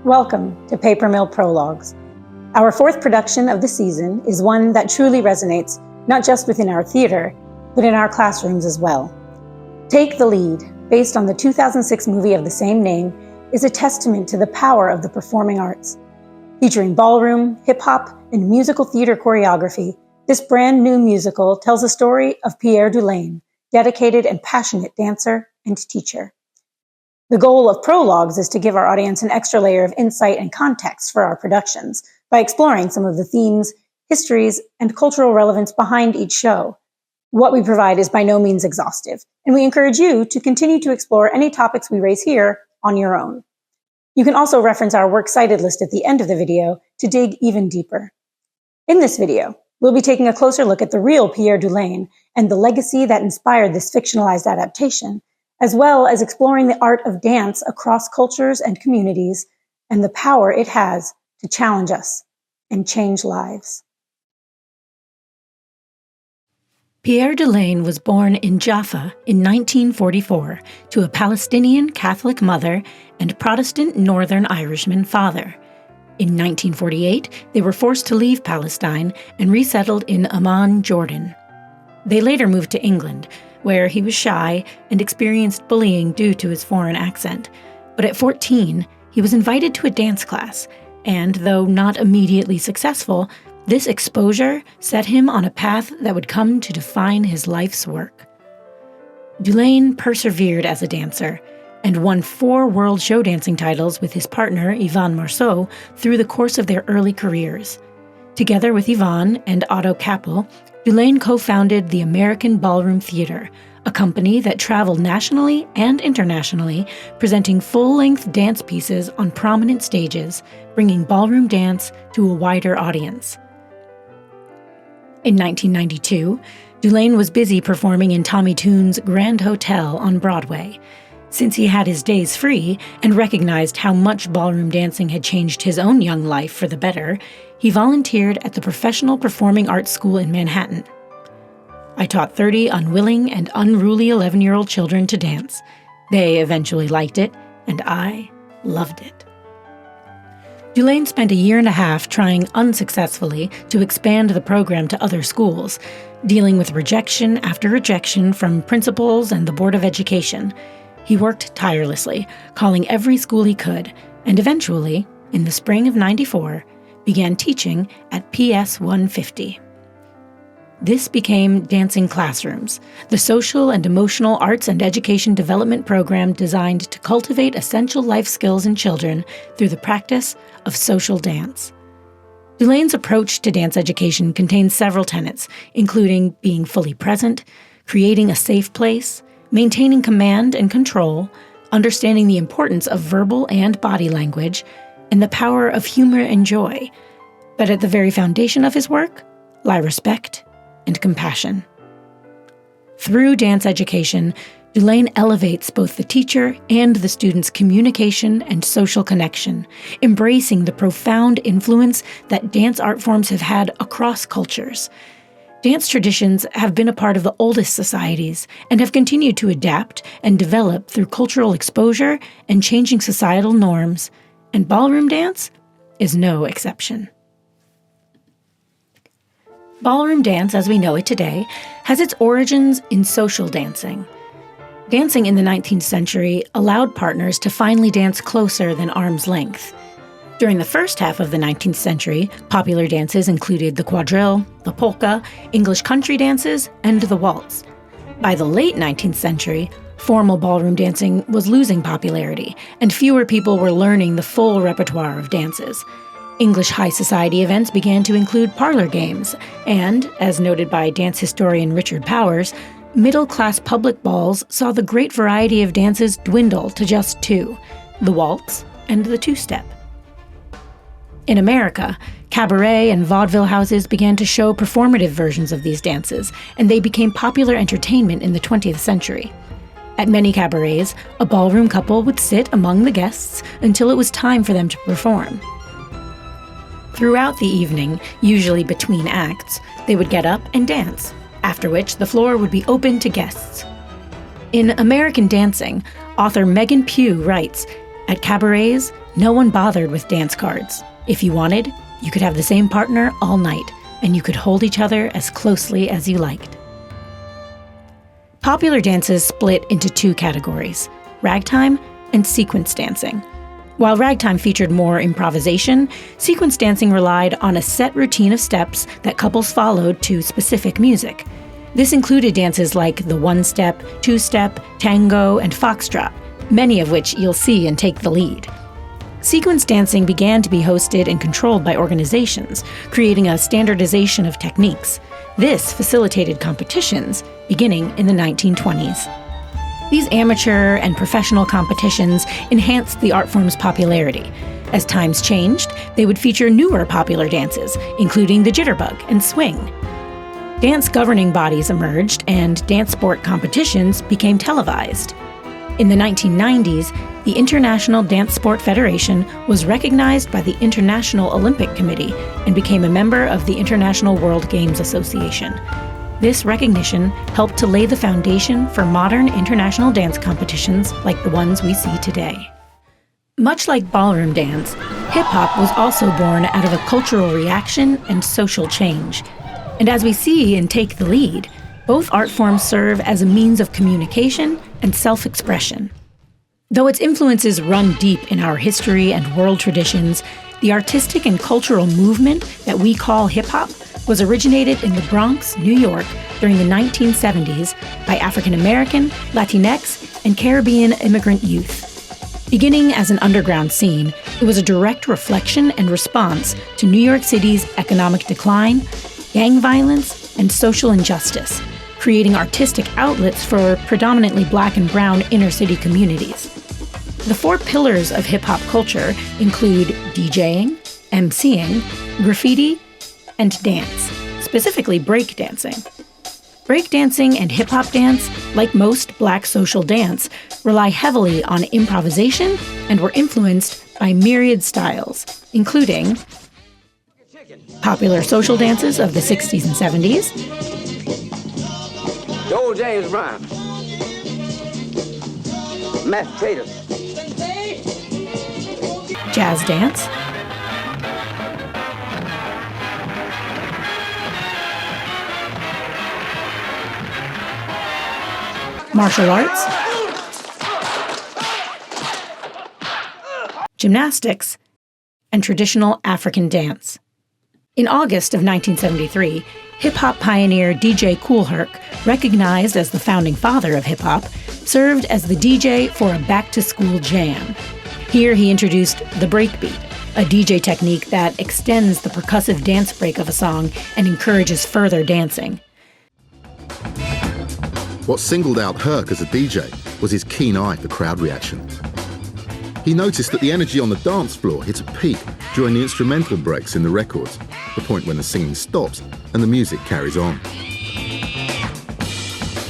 Welcome to Mill Prologues. Our fourth production of the season is one that truly resonates not just within our theater, but in our classrooms as well. Take the Lead, based on the 2006 movie of the same name, is a testament to the power of the performing arts. Featuring ballroom, hip-hop, and musical theater choreography, this brand new musical tells the story of Pierre Dulaine, dedicated and passionate dancer and teacher. The goal of Prologues is to give our audience an extra layer of insight and context for our productions by exploring some of the themes, histories, and cultural relevance behind each show. What we provide is by no means exhaustive, and we encourage you to continue to explore any topics we raise here on your own. You can also reference our works cited list at the end of the video to dig even deeper. In this video, we'll be taking a closer look at the real Pierre Dulaine and the legacy that inspired this fictionalized adaptation, as well as exploring the art of dance across cultures and communities and the power it has to challenge us and change lives. Pierre Dulaine was born in Jaffa in 1944 to a Palestinian Catholic mother and Protestant Northern Irishman father. In 1948, they were forced to leave Palestine and resettled in Amman, Jordan. They later moved to England, where he was shy and experienced bullying due to his foreign accent. But at 14, he was invited to a dance class, and though not immediately successful, this exposure set him on a path that would come to define his life's work. Dulaine persevered as a dancer and won 4 world show dancing titles with his partner, Yvonne Marceau, through the course of their early careers. Together with Yvonne and Otto Kappel, Dulaine co-founded the American Ballroom Theater, a company that traveled nationally and internationally, presenting full-length dance pieces on prominent stages, bringing ballroom dance to a wider audience. In 1992, Dulaine was busy performing in Tommy Tune's Grand Hotel on Broadway. Since he had his days free and recognized how much ballroom dancing had changed his own young life for the better, he volunteered at the Professional Performing Arts School in Manhattan. I taught 30 unwilling and unruly 11-year-old children to dance. They eventually liked it, and I loved it. Dulaine spent a year and a half trying unsuccessfully to expand the program to other schools, dealing with rejection after rejection from principals and the Board of Education. He worked tirelessly, calling every school he could, and eventually, in the spring of '94, began teaching at PS 150. This became Dancing Classrooms, the social and emotional arts and education development program designed to cultivate essential life skills in children through the practice of social dance. Dulaine's approach to dance education contains several tenets, including being fully present, creating a safe place, maintaining command and control, understanding the importance of verbal and body language, and the power of humor and joy. But at the very foundation of his work lie respect and compassion. Through dance education, Dulaine elevates both the teacher and the student's communication and social connection, embracing the profound influence that dance art forms have had across cultures. Dance traditions have been a part of the oldest societies and have continued to adapt and develop through cultural exposure and changing societal norms, and ballroom dance is no exception. Ballroom dance, as we know it today, has its origins in social dancing. Dancing in the 19th century allowed partners to finally dance closer than arm's length. During the first half of the 19th century, popular dances included the quadrille, the polka, English country dances, and the waltz. By the late 19th century, formal ballroom dancing was losing popularity, and fewer people were learning the full repertoire of dances. English high society events began to include parlor games, and, as noted by dance historian Richard Powers, middle-class public balls saw the great variety of dances dwindle to just 2, the waltz and the two-step. In America, cabaret and vaudeville houses began to show performative versions of these dances, and they became popular entertainment in the 20th century. At many cabarets, a ballroom couple would sit among the guests until it was time for them to perform. Throughout the evening, usually between acts, they would get up and dance, after which the floor would be open to guests. In American Dancing, author Megan Pugh writes, "At cabarets, no one bothered with dance cards. If you wanted, you could have the same partner all night, and you could hold each other as closely as you liked. Popular dances split into two categories: ragtime and sequence dancing. While ragtime featured more improvisation, sequence dancing relied on a set routine of steps that couples followed to specific music. This included dances like the one-step, two-step, tango, and foxtrot, many of which you'll see in Take the Lead. Sequence dancing began to be hosted and controlled by organizations, creating a standardization of techniques. This facilitated competitions beginning in the 1920s. These amateur and professional competitions enhanced the art form's popularity. As times changed, they would feature newer popular dances, including the jitterbug and swing. Dance governing bodies emerged, and dance sport competitions became televised. In the 1990s, the International Dance Sport Federation was recognized by the International Olympic Committee and became a member of the International World Games Association. This recognition helped to lay the foundation for modern international dance competitions like the ones we see today. Much like ballroom dance, hip-hop was also born out of a cultural reaction and social change. And as we see in Take the Lead, both art forms serve as a means of communication and self-expression. Though its influences run deep in our history and world traditions, the artistic and cultural movement that we call hip-hop was originated in the Bronx, New York, during the 1970s by African American, Latinx, and Caribbean immigrant youth. Beginning as an underground scene, it was a direct reflection and response to New York City's economic decline, gang violence, and social injustice, creating artistic outlets for predominantly Black and brown inner-city communities. The four pillars of hip-hop culture include DJing, MCing, graffiti, and dance, specifically breakdancing. Breakdancing and hip-hop dance, like most Black social dance, rely heavily on improvisation and were influenced by myriad styles, including popular social dances of the 60s and 70s, the old days rhyme, mashed potatoes, jazz dance, martial arts, gymnastics, and traditional African dance. In August of 1973, hip-hop pioneer DJ Kool Herc, recognized as the founding father of hip-hop, served as the DJ for a back-to-school jam. Here he introduced the breakbeat, a DJ technique that extends the percussive dance break of a song and encourages further dancing. What singled out Herc as a DJ was his keen eye for crowd reaction. He noticed that the energy on the dance floor hit a peak during the instrumental breaks in the records, the point when the singing stops and the music carries on.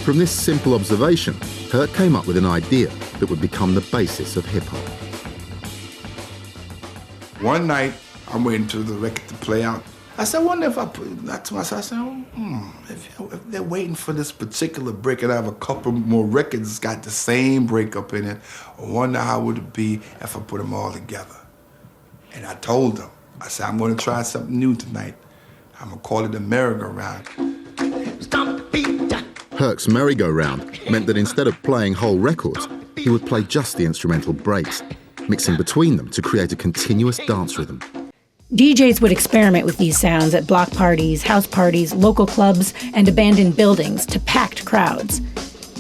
From this simple observation, Herc came up with an idea that would become the basis of hip-hop. One night, I'm waiting for the record to play out. I said, I wonder if I put that to myself. I said, if they're waiting for this particular break and I have a couple more records that's got the same breakup in it, I wonder how would it be if I put them all together. And I told them, I said, I'm going to try something new tonight. I'm going to call it a merry-go-round. Herc's merry-go-round meant that instead of playing whole records, he would play just the instrumental breaks, mixing between them to create a continuous dance rhythm. DJs would experiment with these sounds at block parties, house parties, local clubs, and abandoned buildings to packed crowds.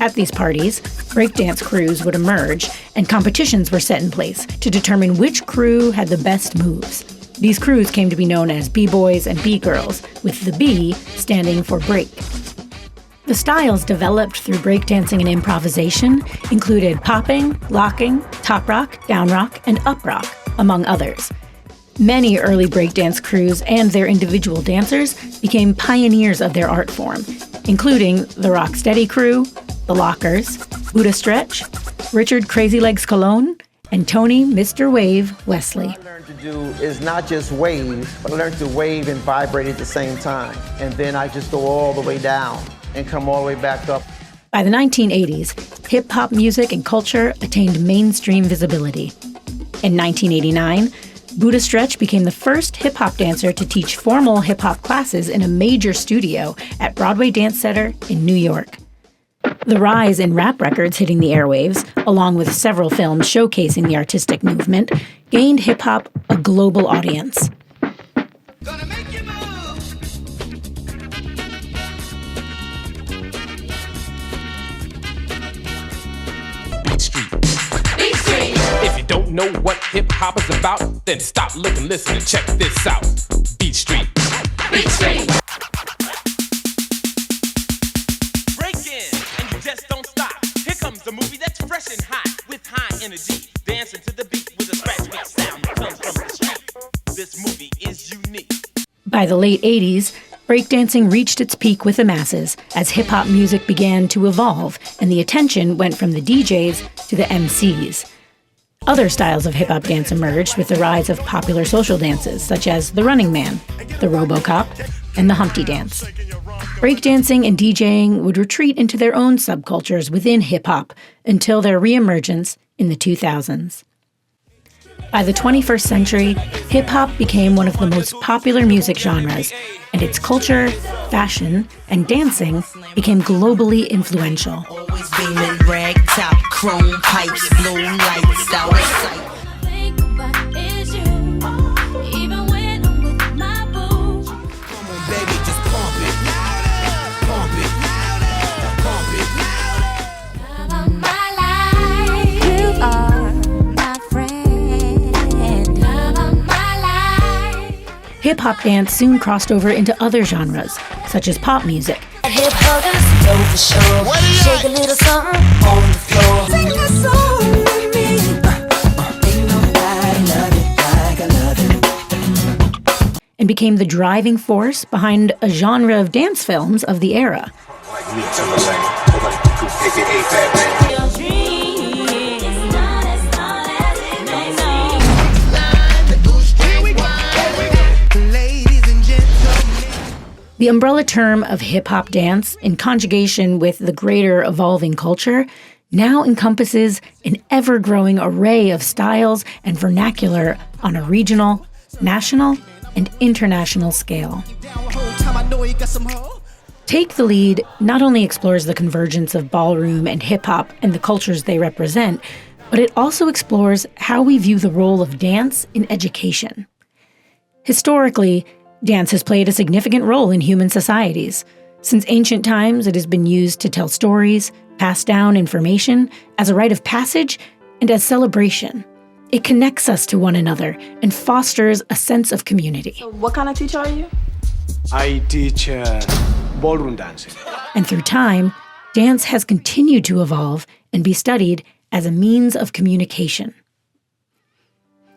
At these parties, breakdance crews would emerge, and competitions were set in place to determine which crew had the best moves. These crews came to be known as B-boys and B-girls, with the B standing for break. The styles developed through breakdancing and improvisation included popping, locking, top rock, down rock, and up rock, among others. Many early breakdance crews and their individual dancers became pioneers of their art form, including the Rocksteady Crew, the Lockers, Buddha Stretch, Richard Crazy Legs Colon, and Tony Mr. Wave Wesley. What I learned to do is not just wave, but I learned to wave and vibrate at the same time. And then I just go all the way down and come all the way back up. By the 1980s, hip-hop music and culture attained mainstream visibility. In 1989, Buddha Stretch became the first hip-hop dancer to teach formal hip-hop classes in a major studio at Broadway Dance Center in New York. The rise in rap records hitting the airwaves, along with several films showcasing the artistic movement, gained hip-hop a global audience. Gonna make you move. Beat Street. Beat Street. If you don't know what hip-hop is about, then stop, look, and listen and check this out. Beat Street. Beat Street. Break in, and you just don't stop. Here comes the movie that's fresh and hot, with high energy. Dancing to the beat with a scratch mix sound that comes from the street. This movie is unique. By the late 80s, breakdancing reached its peak with the masses as hip-hop music began to evolve and the attention went from the DJs to the MCs. Other styles of hip-hop dance emerged with the rise of popular social dances such as the Running Man, the Robocop, and the Humpty Dance. Breakdancing and DJing would retreat into their own subcultures within hip-hop until their reemergence in the 2000s. By the 21st century, hip-hop became one of the most popular music genres, and its culture, fashion, and dancing became globally influential. Always beaming, rag top, chrome pipes, blue lights, out of sight. Think about is you, even when I'm with my boo. Come on, baby, just pump it, pump it, pump it. Love of my life, you are my friend. Love of my life. Hip-hop dance soon crossed over into other genres, such as pop music. Hip huggers, know for sure. Shake a little something on the floor. Sing a song with me. Ain't nobody love it like I love it. And became the driving force behind a genre of dance films of the era. Your dream is not as tall as it may seem. Ladies and gentlemen. The umbrella term of hip-hop dance, in conjugation with the greater evolving culture, now encompasses an ever-growing array of styles and vernacular on a regional, national, and international scale. Take the Lead not only explores the convergence of ballroom and hip-hop and the cultures they represent, but it also explores how we view the role of dance in education. Historically, dance has played a significant role in human societies. Since ancient times, it has been used to tell stories, pass down information, as a rite of passage, and as celebration. It connects us to one another and fosters a sense of community. So what kind of teacher are you? I teach ballroom dancing. And through time, dance has continued to evolve and be studied as a means of communication.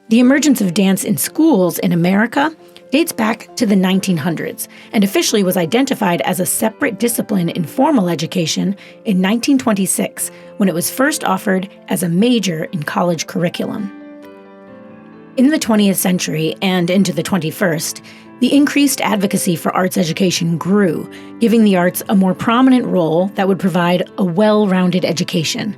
The emergence of dance in schools in America dates back to the 1900s and officially was identified as a separate discipline in formal education in 1926 when it was first offered as a major in college curriculum. In the 20th century and into the 21st, the increased advocacy for arts education grew, giving the arts a more prominent role that would provide a well-rounded education.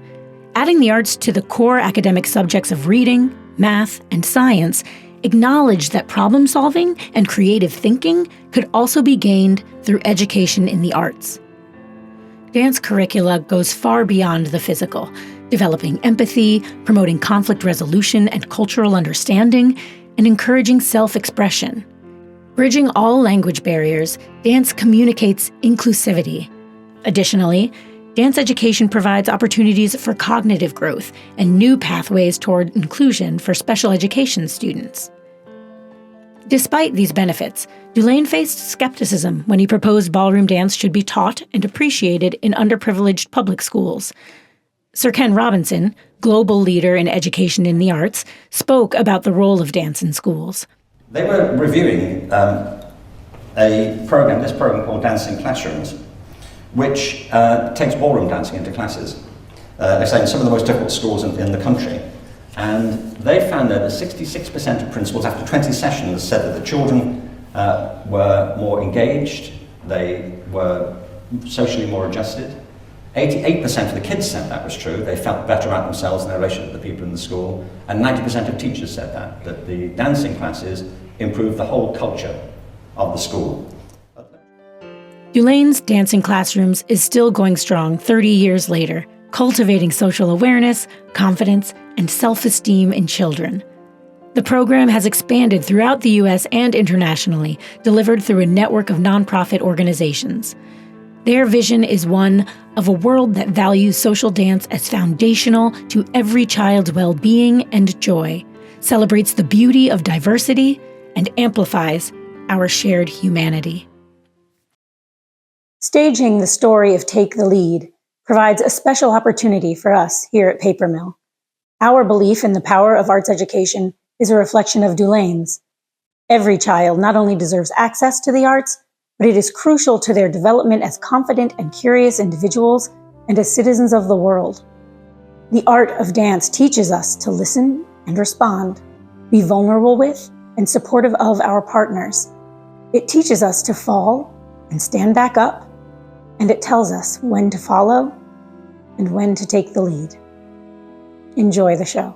Adding the arts to the core academic subjects of reading, math, and science acknowledged that problem-solving and creative thinking could also be gained through education in the arts. Dance curricula goes far beyond the physical, developing empathy, promoting conflict resolution and cultural understanding, and encouraging self-expression. Bridging all language barriers, dance communicates inclusivity. Additionally, dance education provides opportunities for cognitive growth and new pathways toward inclusion for special education students. Despite these benefits, Dulaine faced skepticism when he proposed ballroom dance should be taught and appreciated in underprivileged public schools. Sir Ken Robinson, global leader in education in the arts, spoke about the role of dance in schools. They were reviewing this program called Dancing Classrooms, which takes ballroom dancing into classes. They're saying some of the most difficult schools in the country. And they found that 66% of principals after 20 sessions said that the children were more engaged, they were socially more adjusted, 88% of the kids said that was true. They felt better about themselves and their relationship with the people in the school. And 90% of teachers said that the dancing classes improved the whole culture of the school. Dulaine's dancing classrooms is still going strong 30 years later, cultivating social awareness, confidence, and self-esteem in children. The program has expanded throughout the U.S. and internationally, delivered through a network of nonprofit organizations. Their vision is one of a world that values social dance as foundational to every child's well-being and joy, celebrates the beauty of diversity, and amplifies our shared humanity. Staging the story of Take the Lead provides a special opportunity for us here at Paper Mill. Our belief in the power of arts education is a reflection of Dulaine's. Every child not only deserves access to the arts, but it is crucial to their development as confident and curious individuals and as citizens of the world. The art of dance teaches us to listen and respond, be vulnerable with and supportive of our partners. It teaches us to fall and stand back up, and it tells us when to follow and when to take the lead. Enjoy the show.